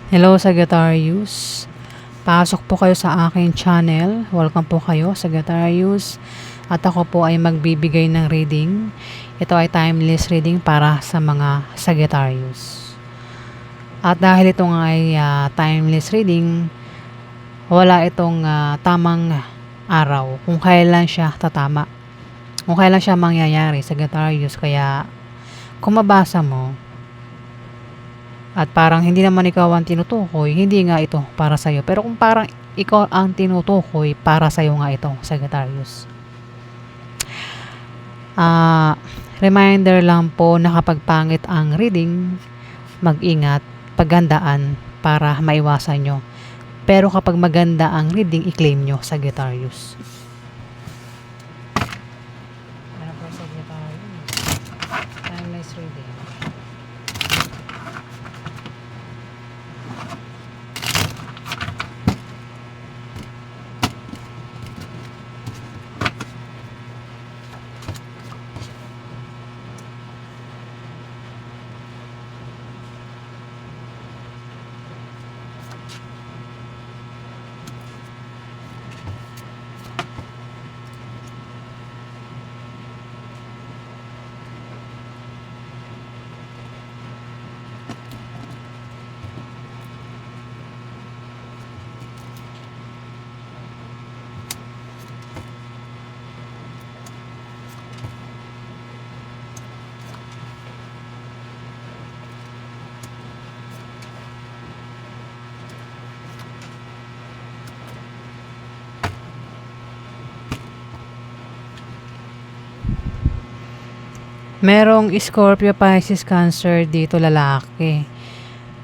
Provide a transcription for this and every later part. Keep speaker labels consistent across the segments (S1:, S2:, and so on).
S1: Hello Sagittarius. Pasok po kayo sa aking channel. Welcome po kayo Sagittarius. At ako po ay magbibigay ng reading. Ito ay timeless reading para sa mga Sagittarius. At dahil ito nga ay timeless reading, wala itong tamang araw kung kailan siya tatama. Kung kailan siya mangyayari Sagittarius. Kaya kung mabasa mo, at parang hindi naman ikaw ang tinutukoy, hindi nga ito para sa'yo. Pero kung parang ikaw ang tinutukoy, para sa'yo nga ito, Sagittarius. Reminder lang po na kapag pangit ang reading, mag-ingat, paggandaan para maiwasan nyo. Pero kapag maganda ang reading, i-claim nyo, Sagittarius. Ano po, Sagittarius? Timeless reading. Merong Scorpio, Pisces, Cancer dito lalaki.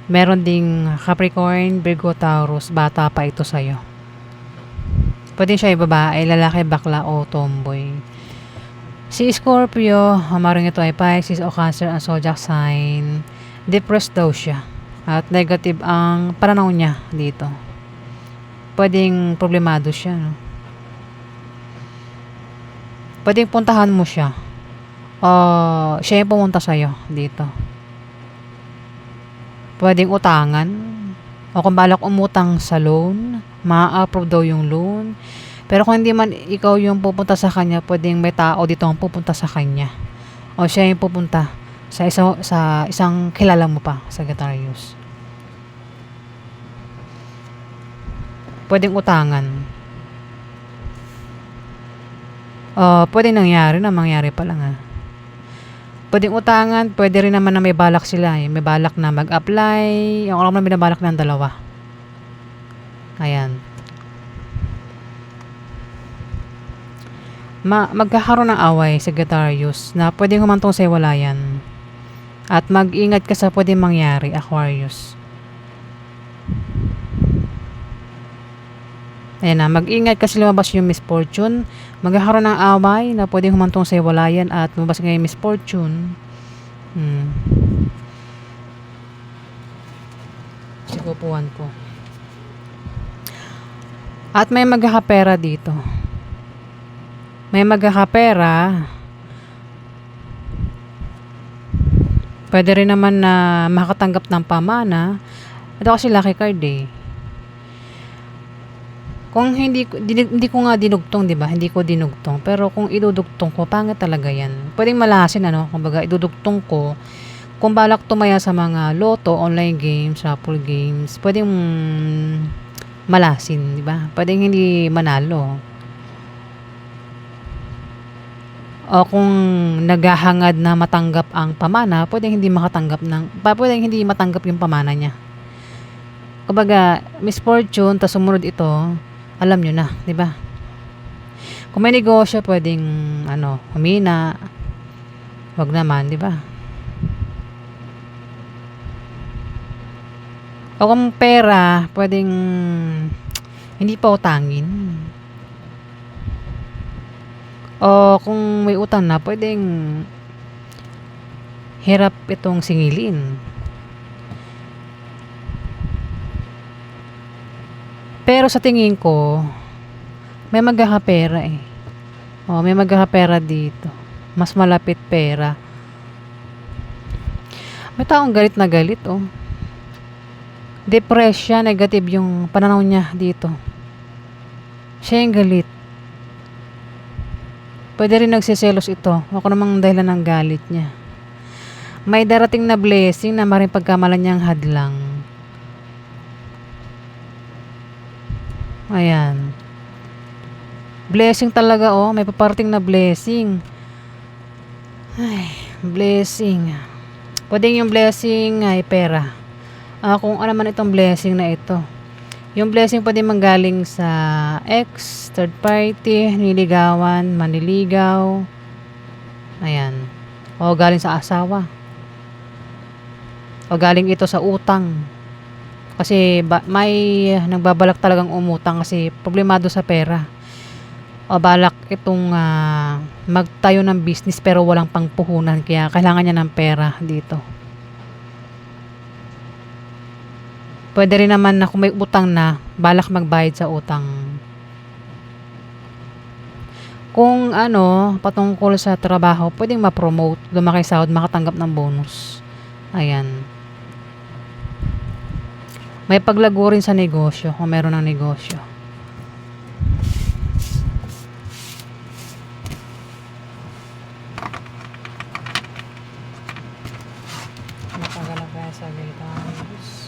S1: Meron ding Capricorn, Virgo, Taurus. Bata pa ito sa'yo. Pwede siya babae, lalaki, bakla o tomboy. Si Scorpio, maring ito ay Pisces o Cancer ang zodiac sign. Depressed daw siya. At negative ang pananaw niya dito. Pwedeng problemado siya. No? Pwedeng puntahan mo siya. Siya yung pumunta sa'yo dito. Pwedeng utangan. O kung balak umutang sa loan, ma-approve daw yung loan. Pero kung hindi man ikaw yung pupunta sa kanya, pwedeng may tao dito ang pupunta sa kanya. O siya yung pupunta sa isang kilala mo pa, Sagittarius. Pwedeng utangan. Pwedeng mangyari pa lang Pwedeng utangan, pwede rin naman na may balak sila. May balak na mag-apply. Yung alam na binabalak ng dalawa. Ayan. Magkakaroon ng away, Sagittarius, na pwedeng humantong sa iwalayan. At mag-ingat ka sa pwedeng mangyari, Aquarius. Ayan na, mag-ingat kasi lumabas yung misfortune. Magkakaroon ng away na pwedeng humantong sa iwalayan at lumabas ngayon yung misfortune. Sikupuan ko. At may magkakapera dito. May magkakapera. Pwede rin naman na makatanggap ng pamana. Ito kasi lucky card Kung hindi ko nga dinugtong, 'di ba? Hindi ko dinugtong. Pero kung idudugtong ko, pangit talaga 'yan. Pwedeng malasin kumbaga idudugtong ko. Kung balak tumaya sa mga loto, online games, raffle games, pwedeng malasin, 'di ba? Pwedeng hindi manalo. O kung naghahangad na matanggap ang pamana, pwedeng hindi matanggap yung pamana niya. Kumbaga, misfortune, tas sumunod ito, alam nyo na, di ba? Kung may negosyo, pwedeng, humina. Wag naman, di ba? O kung pera, pwedeng, hindi pa utangin. O kung may utang na, pwedeng, hirap itong singilin. Pero sa tingin ko, may magkakapera may magkakapera dito. Mas malapit pera. May taong galit na galit Depressed siya, negative yung pananaw niya dito. Siya yung galit. Pwede rin nagsiselos ito. Ako namang dahilan ng galit niya. May darating na blessing na maring pagkamalan niyang hadlang. Ayan. Blessing talaga, oh. May paparating na blessing. Ay, blessing. Pwede yung blessing ay pera. Kung ano man itong blessing na ito. Yung blessing pwede manggaling sa ex, third party, niligawan, manliligaw. Ayan. O galing sa asawa. O galing ito sa utang. Kasi may nagbabalak talagang umutang kasi problemado sa pera. O balak itong magtayo ng business pero walang pangpuhunan kaya kailangan niya ng pera dito. Pwede rin naman na kung may utang na, balak magbayad sa utang. Kung patungkol sa trabaho, pwedeng ma-promote, lumaki sahod, makatanggap ng bonus. Ayan. May paglago rin sa negosyo, kung meron ng negosyo. Matagalak kaya sa Sagittarius.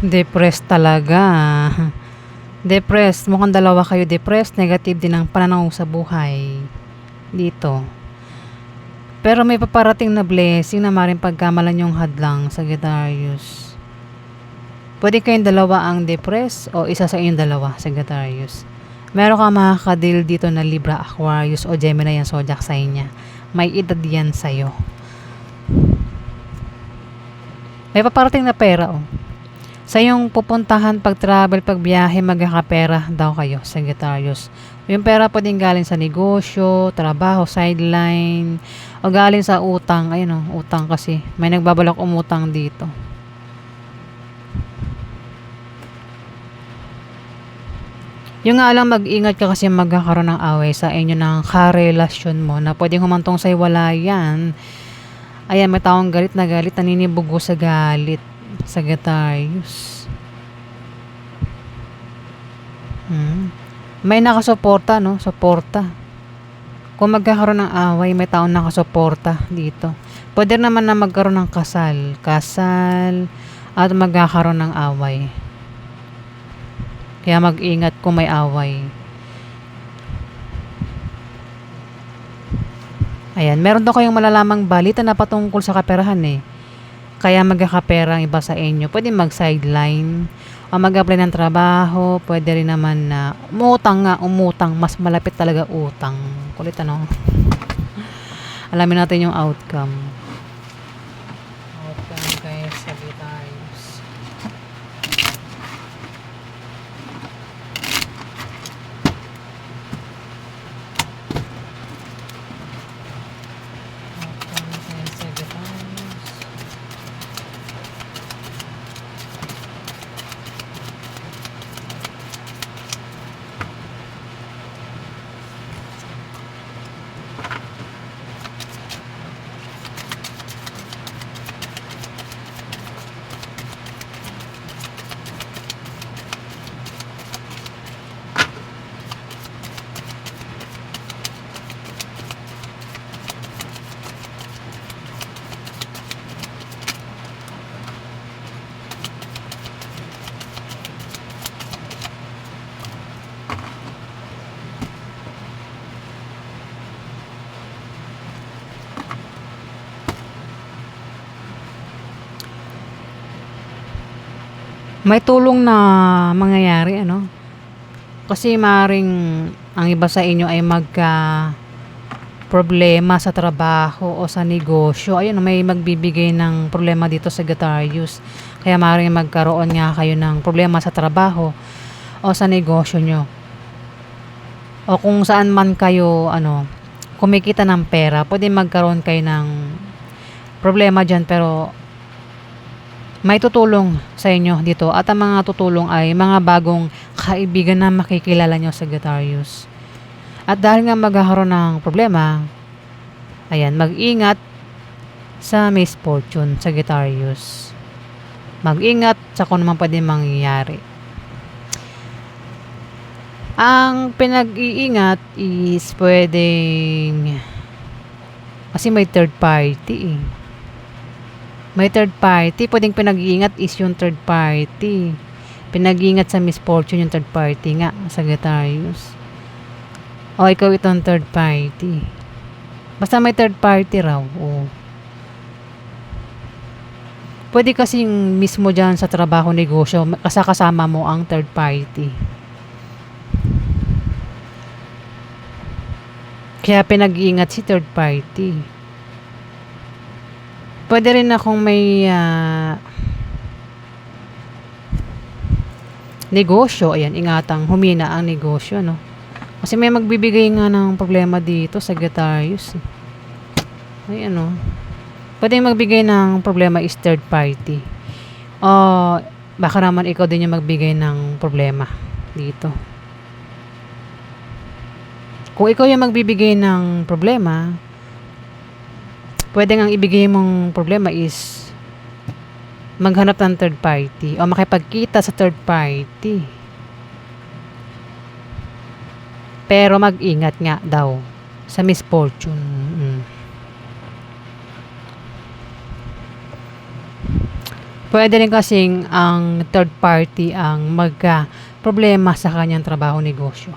S1: Depressed talaga. Depressed. Mukhang dalawa kayo depressed. Negative din ang pananaw sa buhay. Dito. Pero may paparating na blessing na maring pagkamalan yung hadlang sa Sagittarius. Pwede kayong dalawa ang depressed o isa sa inyong dalawa, Sagittarius. Meron ka makakadil dito na Libra, Aquarius o Gemini yan zodiac sign niya. May edad yan sa'yo. May paparating na pera, oh. Sa yung pupuntahan, pag-travel, pag-biyahe, magkakapera daw kayo, Sagittarius. Yung pera pwedeng galing sa negosyo, trabaho, sideline, o galing sa utang. Ayun o, utang kasi. May nagbabalak umutang dito. Yung nga lang, mag-ingat ka kasi magkakaroon ng away sa inyo ng karelasyon mo na pwedeng humantong sa wala yan. Ayan, may taong galit na galit, naninibugo sa galit. Sagittarius. May nakasuporta, no? Suporta. Kung magkakaroon ng away, may taong nakasuporta dito. Pwede naman na magkaroon ng kasal. Kasal. At magkakaroon ng away. Kaya mag-ingat kung may away. Ayan, meron daw kayong malalamang balita na patungkol sa kaperahan eh. Kaya magkakapera ang iba sa inyo. Pwede mag-sideline o mag-apply ng trabaho. Pwede rin naman na umutang. Mas malapit talaga utang. Kulit Alamin natin yung outcome. Outcome kay Sagittarius. Outcome kay Sagittarius. may tulong na mangyayari, ano? Kasi maring ang iba sa inyo ay problema sa trabaho o sa negosyo. Ayun, may magbibigay ng problema dito sa Sagittarius. Kaya maring magkaroon nga kayo ng problema sa trabaho o sa negosyo nyo. O kung saan man kayo, kumikita ng pera, pwede magkaroon kayo ng problema dyan, pero may tutulong sa inyo dito. At ang mga tutulong ay mga bagong kaibigan na makikilala nyo sa Sagittarius. At dahil nga magkakaroon ng problema, ayan, mag-ingat sa misfortune, Sagittarius. Mag-ingat sa kung naman pwede mangyayari. Ang pinag-iingat is pwedeng, kasi may third party eh. May third party, pwedeng pinag-iingat is yung third party. Pinag-iingat sa misfortune yung third party nga, Sagittarius. O ikaw itong third party. Basta may third party raw. O. Pwede kasing mismo dyan sa trabaho, negosyo, kasama mo ang third party. Kaya pinag-iingat si third party. Pwede rin akong may negosyo. Ayan, ingatang humina ang negosyo, no? Kasi may magbibigay nga ng problema dito sa Sagittarius. Ay, pwede magbigay ng problema is third party. O, baka naman ikaw din yung magbigay ng problema dito. Kung ikaw yung magbibigay ng problema, pwede nga ibigay mong problema is maghanap ng third party o makipagkita sa third party. Pero mag-ingat nga daw sa misfortune. Pwede rin kasing ang third party ang magka-problema sa kanyang trabaho, negosyo.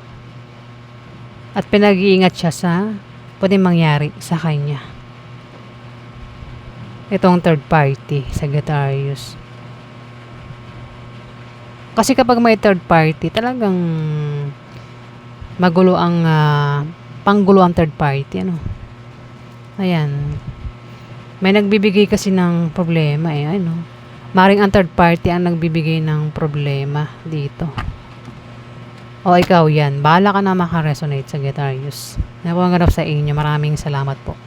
S1: At pinag-iingat siya sa pwedeng mangyari sa kanya. Itong third party, Sagittarius. Kasi kapag may third party, talagang magulo ang panggulo ang third party, Ayan. May nagbibigay kasi ng problema Maring ang third party ang nagbibigay ng problema dito. O ikaw yan, bahala ka na makaresonate, Sagittarius. Nakuha nga sa inyo. Maraming salamat po.